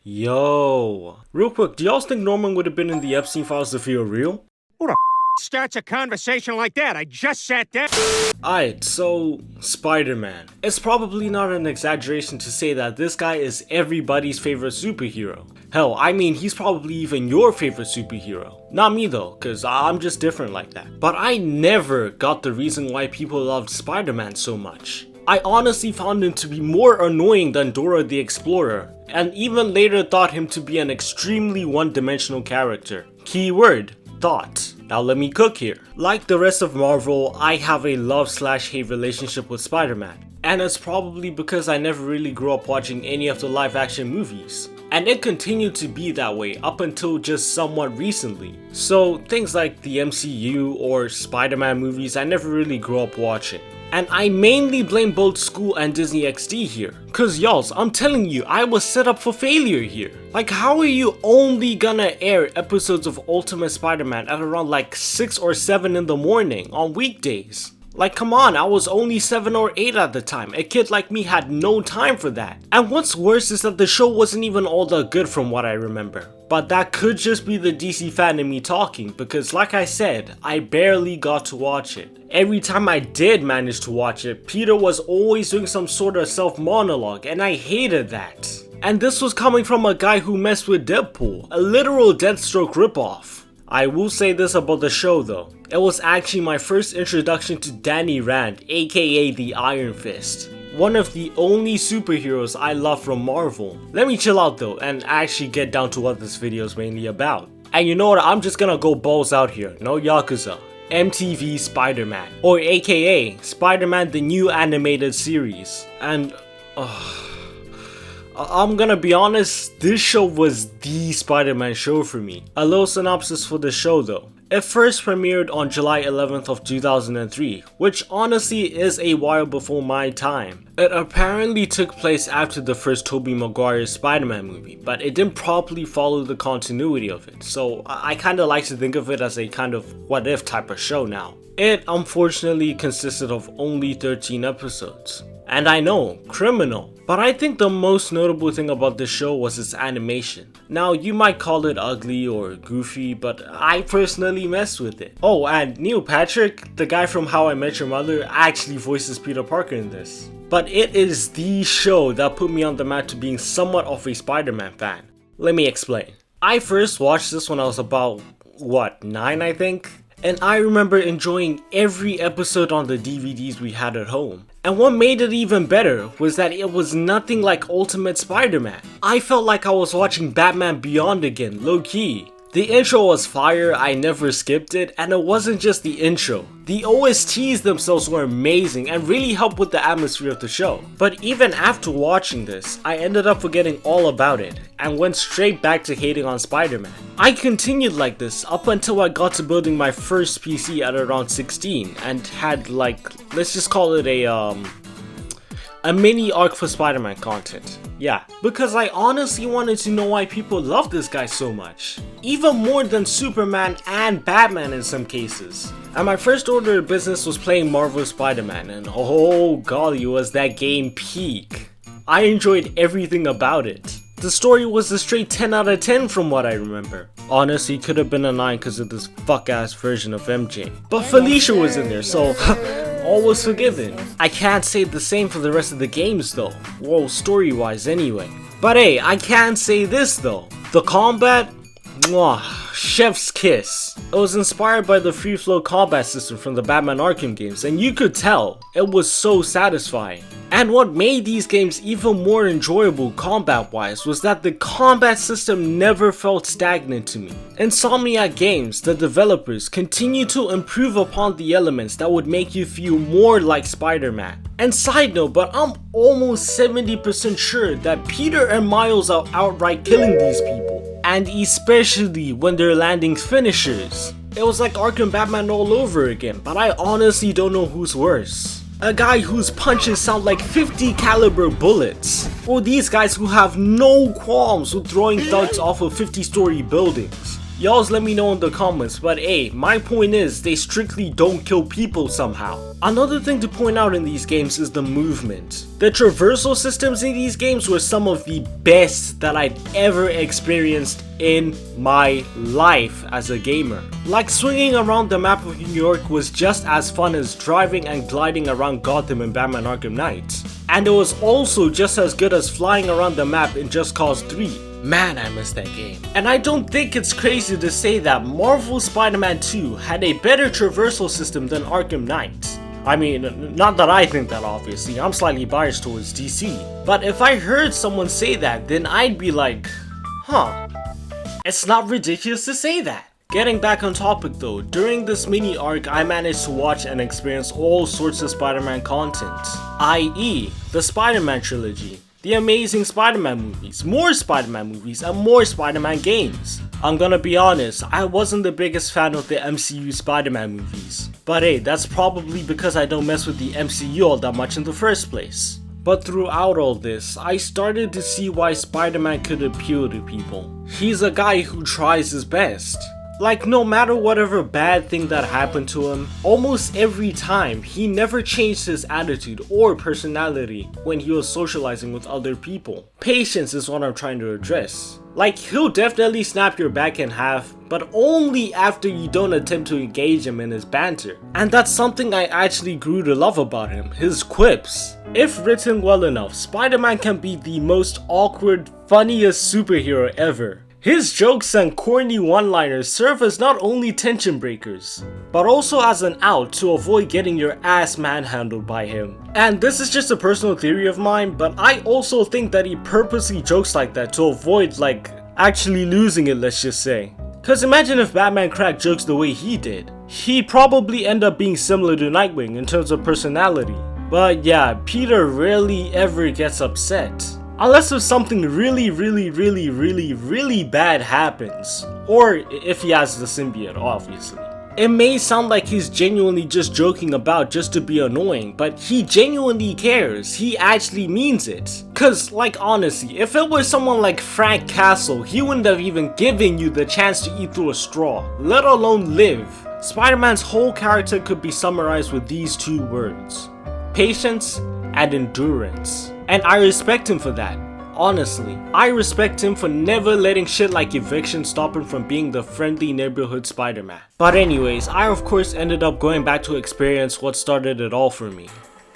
Yo, real quick, do y'all think Norman would have been in the Epstein files if he were real? Who the starts a conversation like that? I just sat down. Alright, so Spider-Man. It's probably not an exaggeration to say that this guy is everybody's favorite superhero. Hell, I mean, he's probably even your favorite superhero. Not me though, cause I'm just different like that. But I never got the reason why people loved Spider-Man so much. I honestly found him to be more annoying than Dora the Explorer, and even later thought him to be an extremely one-dimensional character. Keyword, thought. Now let me cook here. Like the rest of Marvel, I have a love/hate relationship with Spider-Man. And it's probably because I never really grew up watching any of the live-action movies. And it continued to be that way up until just somewhat recently. So things like the MCU or Spider-Man movies I never really grew up watching. And I mainly blame both school and Disney XD here. Cause y'alls, I'm telling you, I was set up for failure here. Like, how are you only gonna air episodes of Ultimate Spider-Man at around like 6 or 7 in the morning on weekdays? Like, come on, I was only 7 or 8 at the time. A kid like me had no time for that. And what's worse is that the show wasn't even all that good from what I remember. But that could just be the DC fan in me talking, because like I said, I barely got to watch it. Every time I did manage to watch it, Peter was always doing some sort of self-monologue, and I hated that. And this was coming from a guy who messed with Deadpool, a literal Deathstroke ripoff. I will say this about the show though, it was actually my first introduction to Danny Rand, aka the Iron Fist. One of the only superheroes I love from Marvel. Let me chill out though and actually get down to what this video is mainly about. And you know what, I'm just gonna go balls out here, no Yakuza. MTV Spider-Man, or aka Spider-Man the new animated series. And I'm gonna be honest, this show was the Spider-Man show for me. A little synopsis for the show though. It first premiered on July 11th of 2003, which honestly is a while before my time. It apparently took place after the first Tobey Maguire Spider-Man movie, but it didn't properly follow the continuity of it, so I kinda like to think of it as a kind of what if type of show now. It unfortunately consisted of only 13 episodes. And I know, criminal. But I think the most notable thing about this show was its animation. Now you might call it ugly or goofy, but I personally messed with it. Oh, and Neil Patrick, the guy from How I Met Your Mother, actually voices Peter Parker in this. But it is the show that put me on the map to being somewhat of a Spider-Man fan. Let me explain. I first watched this when I was about, 9 I think? And I remember enjoying every episode on the DVDs we had at home. And what made it even better was that it was nothing like Ultimate Spider-Man. I felt like I was watching Batman Beyond again, low-key. The intro was fire, I never skipped it, and it wasn't just the intro. The OSTs themselves were amazing and really helped with the atmosphere of the show. But even after watching this, I ended up forgetting all about it and went straight back to hating on Spider-Man. I continued like this up until I got to building my first PC at around 16 and had like, let's just call it a mini arc for Spider-Man content. Yeah, because I honestly wanted to know why people love this guy so much. Even more than Superman and Batman in some cases. And my first order of business was playing Marvel Spider-Man, and oh golly was that game peak. I enjoyed everything about it. The story was a straight 10 out of 10 from what I remember. Honestly, could have been a 9 because of this fuck ass version of MJ. But Felicia was in there, so all was forgiven. I can't say the same for the rest of the games though. Well, story wise anyway. But hey, I can say this though. The combat, mwah, chef's kiss. It was inspired by the free flow combat system from the Batman Arkham games, and you could tell it was so satisfying. And what made these games even more enjoyable combat wise was that the combat system never felt stagnant to me. Insomniac Games, the developers, continue to improve upon the elements that would make you feel more like Spider-Man. And side note, but I'm almost 70% sure that Peter and Miles are outright killing these people. And especially when they're landing finishers. It was like Arkham Batman all over again, but I honestly don't know who's worse. A guy whose punches sound like 50 caliber bullets, or these guys who have no qualms with throwing thugs off of 50-story buildings. Y'all's let me know in the comments, but hey, my point is they strictly don't kill people somehow. Another thing to point out in these games is the movement. The traversal systems in these games were some of the best that I'd ever experienced in my life as a gamer. Like swinging around the map of New York was just as fun as driving and gliding around Gotham in Batman Arkham Knight. And it was also just as good as flying around the map in Just Cause 3. Man, I miss that game. And I don't think it's crazy to say that Marvel's Spider-Man 2 had a better traversal system than Arkham Knight. I mean, not that I think that obviously, I'm slightly biased towards DC. But if I heard someone say that, then I'd be like, huh, it's not ridiculous to say that. Getting back on topic though, during this mini arc I managed to watch and experience all sorts of Spider-Man content, i.e. the Spider-Man trilogy, the Amazing Spider-Man movies, more Spider-Man movies, and more Spider-Man games. I'm gonna be honest, I wasn't the biggest fan of the MCU Spider-Man movies. But hey, that's probably because I don't mess with the MCU all that much in the first place. But throughout all this, I started to see why Spider-Man could appeal to people. He's a guy who tries his best. Like, no matter whatever bad thing that happened to him, almost every time, he never changed his attitude or personality when he was socializing with other people. Patience is what I'm trying to address. Like, he'll definitely snap your back in half, but only after you don't attempt to engage him in his banter. And that's something I actually grew to love about him, his quips. If written well enough, Spider-Man can be the most awkward, funniest superhero ever. His jokes and corny one-liners serve as not only tension breakers, but also as an out to avoid getting your ass manhandled by him. And this is just a personal theory of mine, but I also think that he purposely jokes like that to avoid, like, actually losing it, let's just say. Cause imagine if Batman cracked jokes the way he did. He'd probably end up being similar to Nightwing in terms of personality. But yeah, Peter rarely ever gets upset. Unless if something really bad happens. Or if he has the symbiote, obviously. It may sound like he's genuinely just joking about just to be annoying, but he genuinely cares. He actually means it. Cause, like, honestly, if it was someone like Frank Castle, he wouldn't have even given you the chance to eat through a straw, let alone live. Spider-Man's whole character could be summarized with these two words: patience and endurance. And I respect him for that. Honestly, I respect him for never letting shit like eviction stop him from being the friendly neighborhood Spider-Man. But anyways, I of course ended up going back to experience what started it all for me: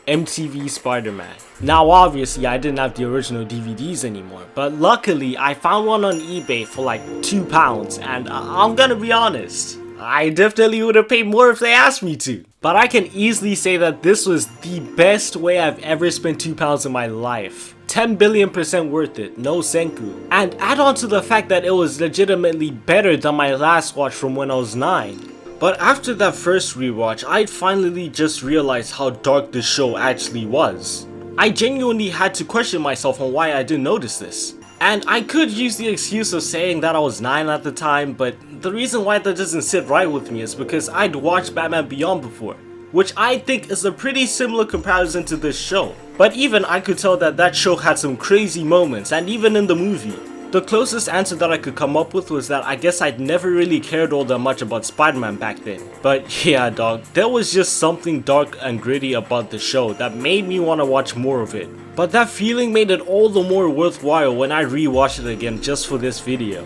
MTV Spider-Man. Now obviously I didn't have the original DVDs anymore, but luckily I found one on eBay for like £2, and I'm gonna be honest, I definitely would have paid more if they asked me to. But I can easily say that this was the best way I've ever spent £2 in my life. 10 billion% worth it, no senku. And add on to the fact that it was legitimately better than my last watch from when I was 9. But after that first rewatch, I finally just realized how dark this show actually was. I genuinely had to question myself on why I didn't notice this. And I could use the excuse of saying that I was 9 at the time, but the reason why that doesn't sit right with me is because I'd watched Batman Beyond before, which I think is a pretty similar comparison to this show. But even I could tell that that show had some crazy moments, and even in the movie. The closest answer that I could come up with was that I guess I'd never really cared all that much about Spider-Man back then. But yeah dog, there was just something dark and gritty about the show that made me want to watch more of it. But that feeling made it all the more worthwhile when I rewatched it again just for this video.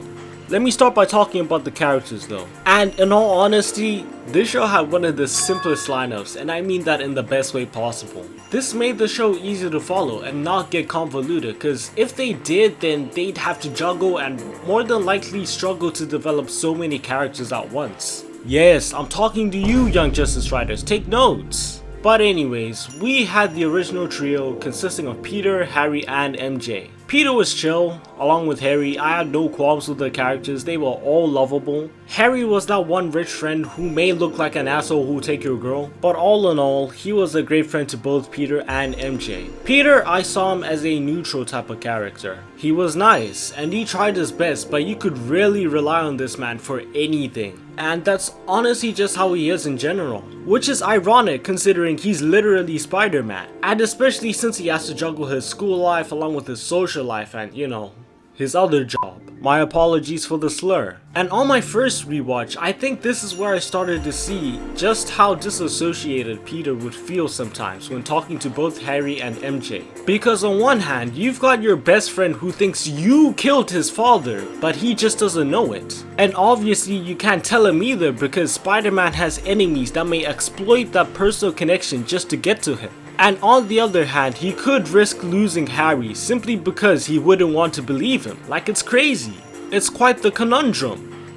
Let me start by talking about the characters though. And in all honesty, this show had one of the simplest lineups, and I mean that in the best way possible. This made the show easy to follow and not get convoluted, cause if they did, then they'd have to juggle and more than likely struggle to develop so many characters at once. Yes, I'm talking to you young Justice writers, take notes. But anyways, we had the original trio consisting of Peter, Harry, and MJ. Peter was chill, along with Harry. I had no qualms with the characters, they were all lovable. Harry was that one rich friend who may look like an asshole who'll take your girl, but all in all, he was a great friend to both Peter and MJ. Peter, I saw him as a neutral type of character. He was nice, and he tried his best, but you could really rely on this man for anything. And that's honestly just how he is in general. Which is ironic considering he's literally Spider-Man. And especially since he has to juggle his school life along with his social life and, you know, his other job. My apologies for the slur. And on my first rewatch, I think this is where I started to see just how disassociated Peter would feel sometimes when talking to both Harry and MJ. Because on one hand, you've got your best friend who thinks you killed his father, but he just doesn't know it. And obviously you can't tell him either because Spider-Man has enemies that may exploit that personal connection just to get to him. And on the other hand, he could risk losing Harry simply because he wouldn't want to believe him. Like, it's crazy. It's quite the conundrum.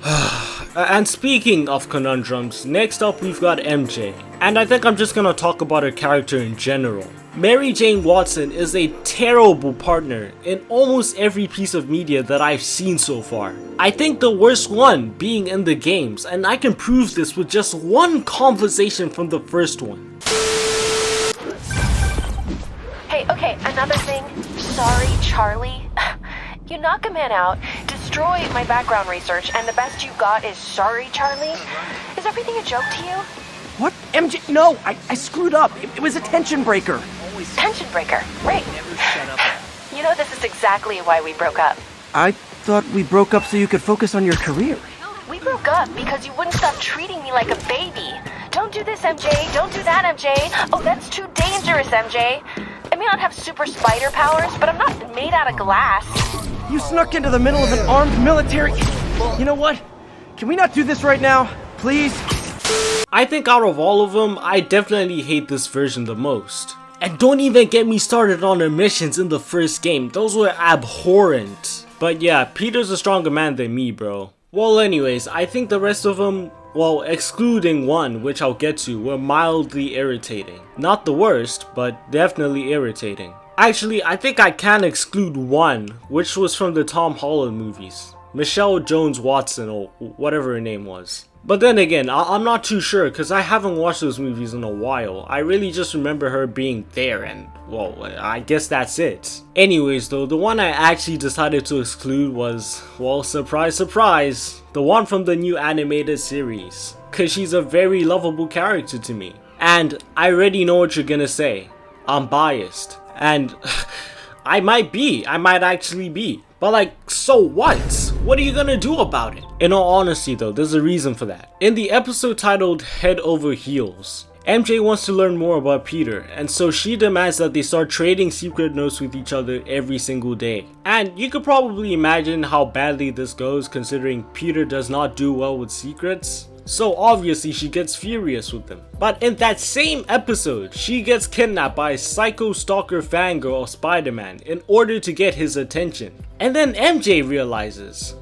And speaking of conundrums, next up we've got MJ. And I think I'm just gonna talk about her character in general. Mary Jane Watson is a terrible partner in almost every piece of media that I've seen so far. I think the worst one being in the games, and I can prove this with just one conversation from the first one. Hey, okay, another thing. Sorry, Charlie. You knock a man out, destroy my background research, and the best you got is sorry, Charlie? Is everything a joke to you? What? MJ, no, I screwed up. It was a tension breaker. Tension breaker, right. You know, this is exactly why we broke up. I thought we broke up so you could focus on your career. We broke up because you wouldn't stop treating me like a baby. Don't do this, MJ. Don't do that, MJ. Oh, that's too dangerous, MJ. I may not have super spider powers, but I'm not made out of glass. You snuck into the middle of an armed military... You know what? Can we not do this right now? Please? I think out of all of them, I definitely hate this version the most. And don't even get me started on her missions in the first game, those were abhorrent. But yeah, Peter's a stronger man than me, bro. Well anyways, I think the rest of them, well, excluding one, which I'll get to, were mildly irritating. Not the worst, but definitely irritating. Actually, I think I can exclude one, which was from the Tom Holland movies. Michelle Jones Watson, or whatever her name was. But then again, I'm not too sure because I haven't watched those movies in a while. I really just remember her being there and, well, I guess that's it. Anyways though, the one I actually decided to exclude was, well, surprise surprise, the one from the new animated series. Cause she's a very lovable character to me. And I already know what you're gonna say. I'm biased. And I might actually be. But like, so what? What are you gonna do about it? In all honesty though, there's a reason for that. In the episode titled Head Over Heels, MJ wants to learn more about Peter, and so she demands that they start trading secret notes with each other every single day. And you could probably imagine how badly this goes considering Peter does not do well with secrets. So obviously she gets furious with them. But in that same episode, she gets kidnapped by a psycho stalker fangirl of Spider-Man in order to get his attention. And then MJ realizes,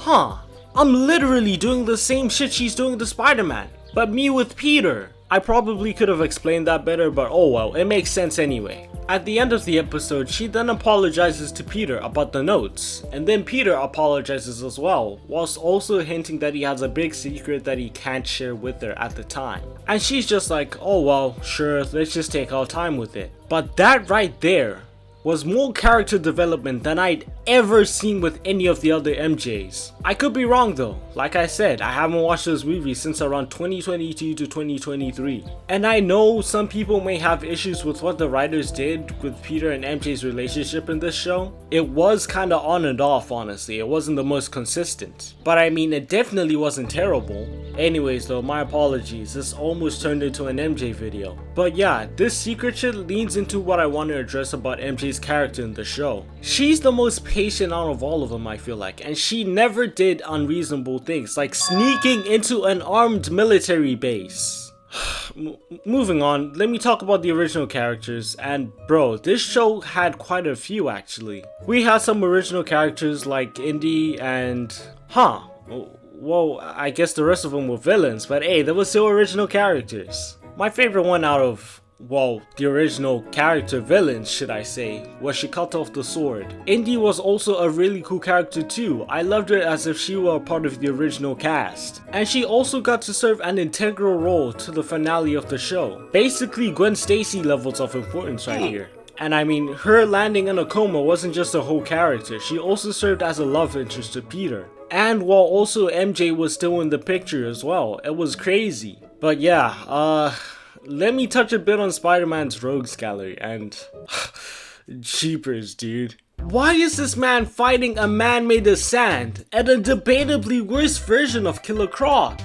I'm literally doing the same shit she's doing to Spider-Man, but me with Peter. I probably could have explained that better, but oh well, it makes sense anyway. At the end of the episode, she then apologizes to Peter about the notes, and then Peter apologizes as well, whilst also hinting that he has a big secret that he can't share with her at the time. And she's just like, oh well, sure, let's just take our time with it. But that right there was more character development than I'd ever seen with any of the other MJs. I could be wrong though. Like I said, I haven't watched those movies since around 2022 to 2023. And I know some people may have issues with what the writers did with Peter and MJ's relationship in this show. It was kinda on and off, honestly. It wasn't the most consistent. But I mean, it definitely wasn't terrible. Anyways though, my apologies. This almost turned into an MJ video. But yeah, this secret shit leans into what I want to address about MJ's character in the show. She's the most patient out of all of them, I feel like, and she never did unreasonable things like sneaking into an armed military base. Moving on, let me talk about the original characters, and bro, this show had quite a few actually. We had some original characters like Indy and well, I guess the rest of them were villains, but hey, they were still original characters. My favorite one out of, well, the original character villains, should I say, was she cut off the sword. Indy was also a really cool character too. I loved her as if she were a part of the original cast. And she also got to serve an integral role to the finale of the show. Basically Gwen Stacy levels of importance right here. And I mean, her landing in a coma wasn't just a whole character, she also served as a love interest to Peter. And while also MJ was still in the picture as well, it was crazy. But yeah, let me touch a bit on Spider-Man's rogues gallery and jeepers, dude. Why is this man fighting a man made of sand and a debatably worse version of Killer Croc?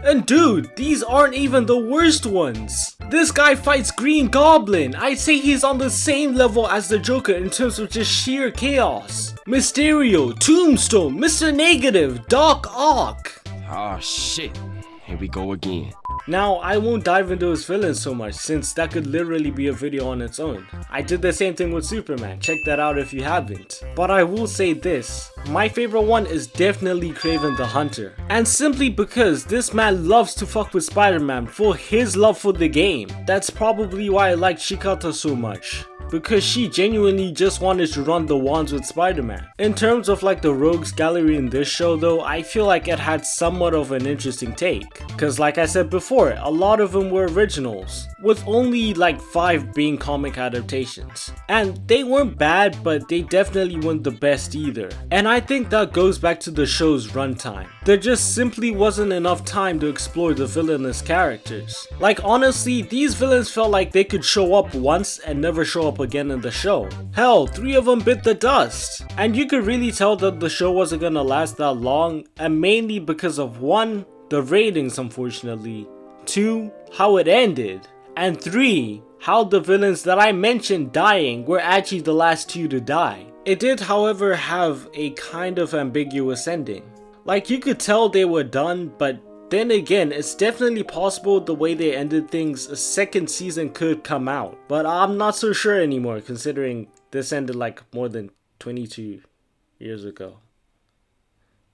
And dude, these aren't even the worst ones. This guy fights Green Goblin. I'd say he's on the same level as the Joker in terms of just sheer chaos. Mysterio, Tombstone, Mr. Negative, Doc Ock. Oh shit, here we go again. Now, I won't dive into his villains so much since that could literally be a video on its own. I did the same thing with Superman, check that out if you haven't. But I will say this, my favorite one is definitely Kraven the Hunter. And simply because this man loves to fuck with Spider-Man for his love for the game. That's probably why I like Shikata so much. Because she genuinely just wanted to run the wands with Spider-Man. In terms of like the rogues gallery in this show though, I feel like it had somewhat of an interesting take. Cause like I said before, a lot of them were originals, with only like 5 being comic adaptations. And they weren't bad, but they definitely weren't the best either. And I think that goes back to the show's runtime. There just simply wasn't enough time to explore the villainous characters. Like honestly, these villains felt like they could show up once and never show up again in the show. Hell, 3 of them bit the dust. And you could really tell that the show wasn't gonna last that long, and mainly because of 1, the ratings unfortunately, 2, how it ended, and 3, how the villains that I mentioned dying were actually the last 2 to die. It did however have a kind of ambiguous ending. Like you could tell they were done, but then again, it's definitely possible the way they ended things, a second season could come out. But I'm not so sure anymore considering this ended like more than 22 years ago.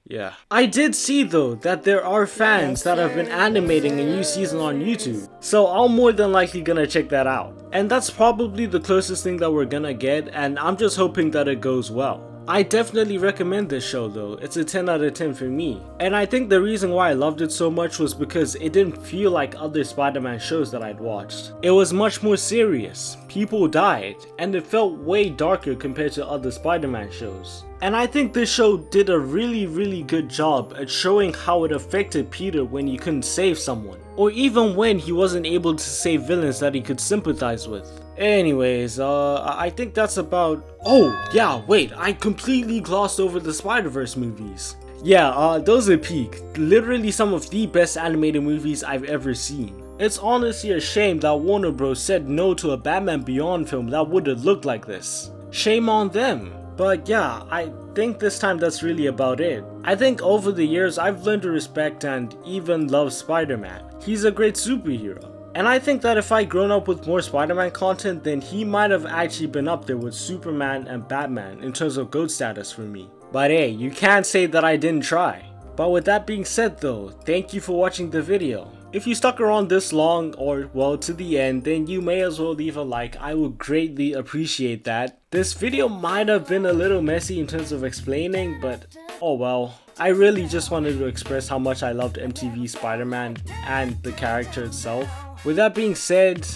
Yeah. I did see though that there are fans that have been animating a new season on YouTube. So I'm more than likely gonna check that out. And that's probably the closest thing that we're gonna get, and I'm just hoping that it goes well. I definitely recommend this show though, it's a 10 out of 10 for me. And I think the reason why I loved it so much was because it didn't feel like other Spider-Man shows that I'd watched. It was much more serious, people died, and it felt way darker compared to other Spider-Man shows. And I think this show did a really good job at showing how it affected Peter when he couldn't save someone, or even when he wasn't able to save villains that he could sympathize with. Anyways, I think that's about... Oh, yeah, wait, I completely glossed over the Spider-Verse movies. Yeah, those are peak. Literally some of the best animated movies I've ever seen. It's honestly a shame that Warner Bros said no to a Batman Beyond film that would have looked like this. Shame on them. But yeah, I think this time that's really about it. I think over the years I've learned to respect and even love Spider-Man. He's a great superhero. And I think that if I'd grown up with more Spider-Man content, then he might have actually been up there with Superman and Batman in terms of GOAT status for me. But hey, you can't say that I didn't try. But with that being said though, thank you for watching the video. If you stuck around this long or well to the end, then you may as well leave a like. I would greatly appreciate that. This video might have been a little messy in terms of explaining, but oh well. I really just wanted to express how much I loved MTV Spider-Man and the character itself. With that being said,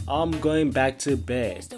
I'm going back to bed.